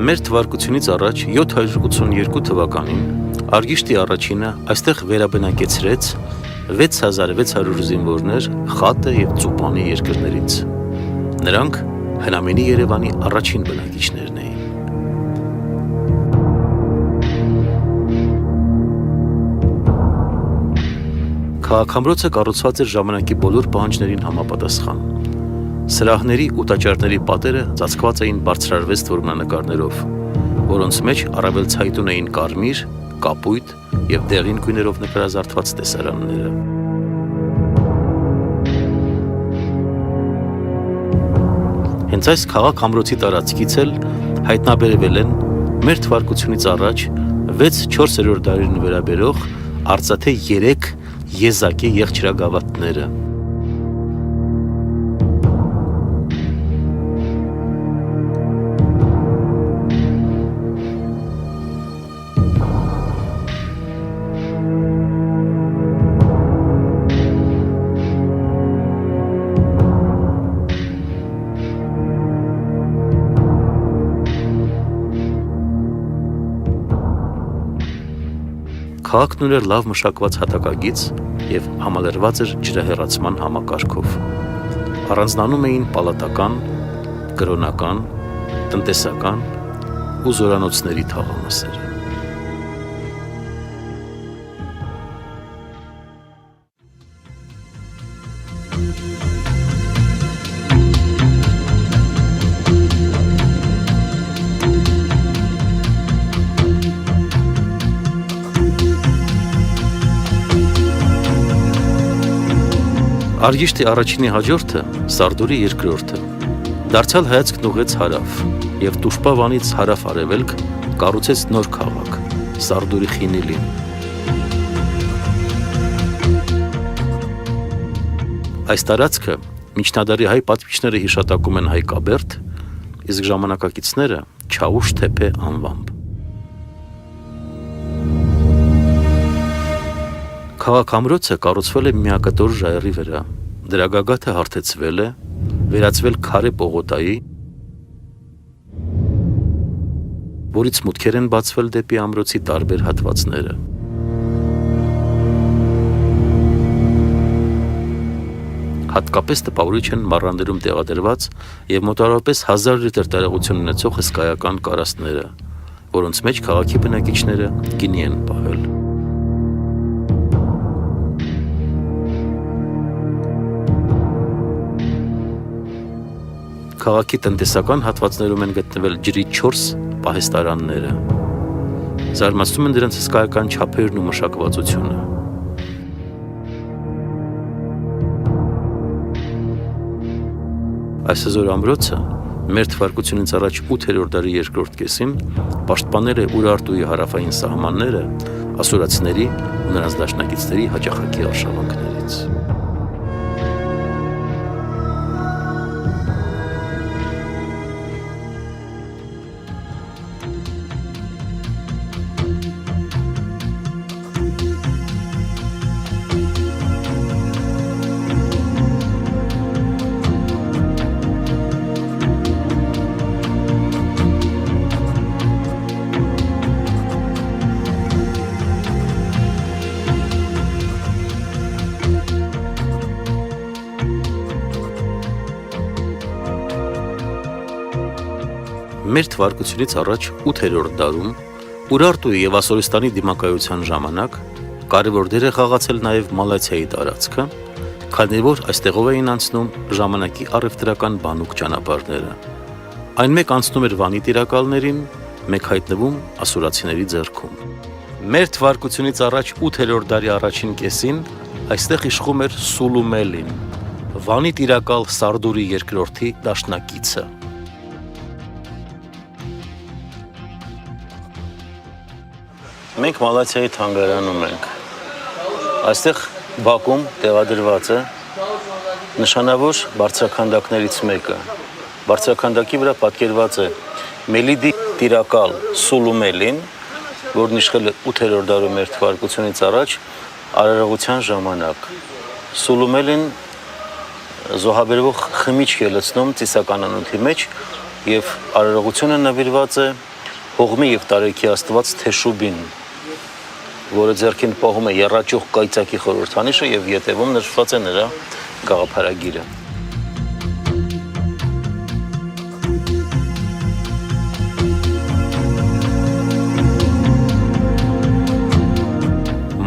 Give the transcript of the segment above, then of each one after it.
Մեր թվարկությունից առաջ 782 թվականին Արգիշտի առաջինը այստեղ վերաբնակեցրեց 6600 զինվորներ Խատե և Ծուպանի երկրներից։ Նրանք հնամենի Երևանի առաջին բնակիչներն էին։ Քաղաքամրոցը կառուցված էր ժամանակի բոլոր պահանջներին համապատասխան։ Սրահների ու տաճարների պատերը ծածկված էին բարձրարվեստ որմնանկարներով, որոնց մեջ առավել ցայտուն էին կարմիր, կապույտ և դեղին գույներով նկարազարդված տեսարանները։ Հենց այս քաղաք-ամրոցի տարածքից էլ հայտնաբերվել են մեր թվարկությունից առաջ 6-4-րդ դարերին վերաբերող արծաթե 3 եզակի եղջերագավաթները։ Քաղաքն ուներ լավ մշակված հատակագիծ և համալրված էր ջրահեռացման համակարգով։ Առանձնանում էին պալատական, կրոնական, տնտեսական ու զորանոցների թաղամասերը։ Արգիշտի առաջինի հաջորդը Սարդուրի երկրորդը դարձյալ հայացքն ուղղեց հարավ և Տուշպավանից հարավ-արևելք կառուցեց նոր քաղաք՝ Սարդուրի Խինիլին։ Այս տարածքը միջնադարի հայ պատմիչները հիշատակում են Հայկաբերդ, իսկ ժամանակակիցները Չավուշ թեփե անվամբ։ Քաղաք-ամրոցը կառուցվել է միակտոր ժայռի վրա, դրա գագաթը հարթեցվել է, վերածվել քարե պողոտայի, որից մուտքեր են բացվել դեպի ամրոցի տարբեր հատվածները։ Հատկապես տպավորիչ են մառաններում տեղադրված և մոտավորապես 1000 լիտր տարողություն ունեցող հսկայական կարասները, որոնց մեջ քաղաքի բնակիչները գինի են պահել։ Քաղաքի տնտեսական հատվածներում են գտնվել ջրի 4 պահեստարանները։ Զարմացնում են դրանց հսկայական չափերն ու մշակվածությունը։ Այս հզոր ամրոցը մեր թվարկությունից առաջ 8-րդ դարի երկրորդ կեսին պաշտպանել է Ուրարտուի հարավային սահմանները ասորացիների ու նրանց դաշնակիցների հաճախակի արշավանքներից։ Մեր թվարկությունից առաջ 8-րդ դարում Ուրարտուի և Ասորստանի դիմակայության ժամանակ կարևոր դեր է խաղացել նաև Մալաթիայի տարածքը, քանի որ այստեղով էին անցնում ժամանակի առևտրական բանուկ ճանապարհները։ Այն մեկ անցնում էր Վանի տիրակալներին, մեկ հայտնվում ասորացիների ձեռքում։ Մեր թվարկությունից առաջ 8-րդ դարի առաջին կեսին այստեղ իշխում էր Սուլումելին, Վանի տիրակալ Սարդուրի երկրորդի դաշնակիցը։ Մենք Մալաթիայի թանգարանում ենք։ Այստեղ բակում տեղադրված է նշանավոր բարձրաքանդակներից մեկը։ Բարձրաքանդակի վրա պատկերված է Մելիդի տիրակալ Սուլումելին, որն իշխել է 8-րդ դարում մեր թվարկությունից առաջ արարողության ժամանակ։ Սուլումելին զոհաբերվող խմիչք է լցնում ծիսականանոթի մեջ և արարողությունը նվիրված է Հողմի եւ տարեքի աստված Թեշուբին, որը ձեռքին պահում է եռաճյուղ կայծակի խորհրդանիշը եւ ետևում նշված է նրա գաղափարագիրը։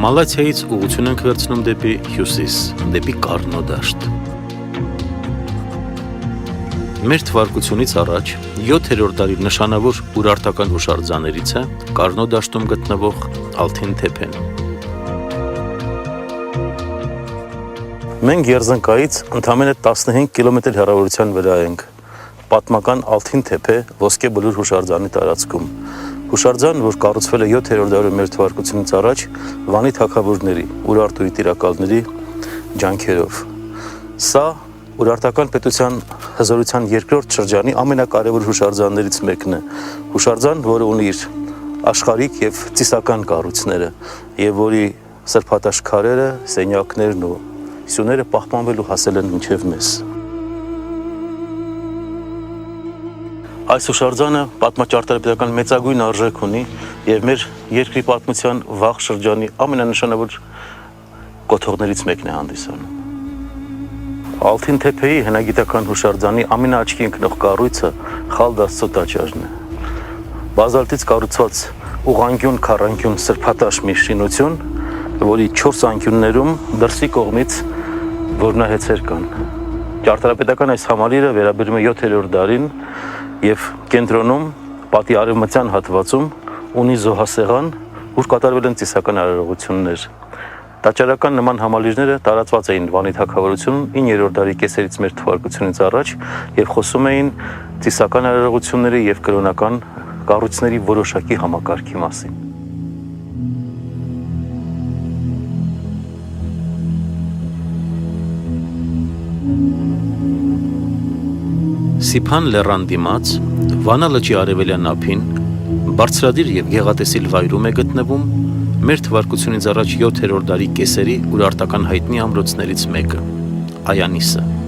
Մալաթիայից ուղղություն ենք վերցնում դեպի հյուսիս, դեպի Կառնո դաշտ։ Մեր թվարկությունից առաջ 7-րդ դարի նշանավոր ուրարտական հուշարձաններից է Կառնո դաշտում գտնվող Ալթին թեփեն։ Մենք Երզնկայից ընդամենը 15 կիլոմետր հեռավորության վրա ենք։ Պատմական Ալթին թեփե ոսկե բլուր հուշարձանի տարածքում։ Հուշարձան, որ կառուցվել է 7-րդ դարում մեր թվարկությունից առաջ Վանի թագավորների, Ուրարտուի տիրակալների ջանքերով։ Սա ուրարտական պետության հզորության երկրորդ շրջանի ամենակարևոր հուշարձաններից մեկն է։ Հուշարձան, որը ունի իր աշխարհիկ եւ ծիսական կառույցները, եւ որի սրբատաշ քարերը, սենյակներն ու սյուները պահպանվելու հասել են մինչև մեզ։ Այս հուշարձանը պատմաճարտարապետական մեծագույն արժեք ունի եւ մեր երկրի պատմության վաղ շրջանի ամենանշանավոր կոթողներից մեկն է հանդիսանում։ Ալթին թեփեի հնագիտական հուշարձանի ամենաաչքի ընկնող կառույցը Խալդ Աստծո տաճարն է։ Բազալտից կառուցված ուղղանկյուն քառանկյուն սրբատաշ մի շինություն, որի 4 անկյուններում դրսի կողմից որմնահեցեր կան։ Ճարտարապետական այս համալիրը վերաբերում է 7-րդ դարին եւ կենտրոնում պատի արևմտյան հատվածում ունի զոհասեղան, ուր կատարվել են ծիսական արարողություններ։ Տաճարական նման համալիրները տարածված էին Վանի թագավորությունում 9-րդ դարի կեսերից մեր թվարկությունից առաջ եւ խոսում էին ծիսական արարողությունների եւ կրոնական կառույցների որոշակի համակարգի մասին։ Սիփան լեռան դիմաց, Վանա լճի արևելյան ափին, բարձրադիր եւ գեղատեսիլ վայրում է գտնվում մեր թվարկությունից առաջ 7-րդ դարի կեսերի ուրարտական հայտնի ամրոցներից մեկը՝ Այանիսը։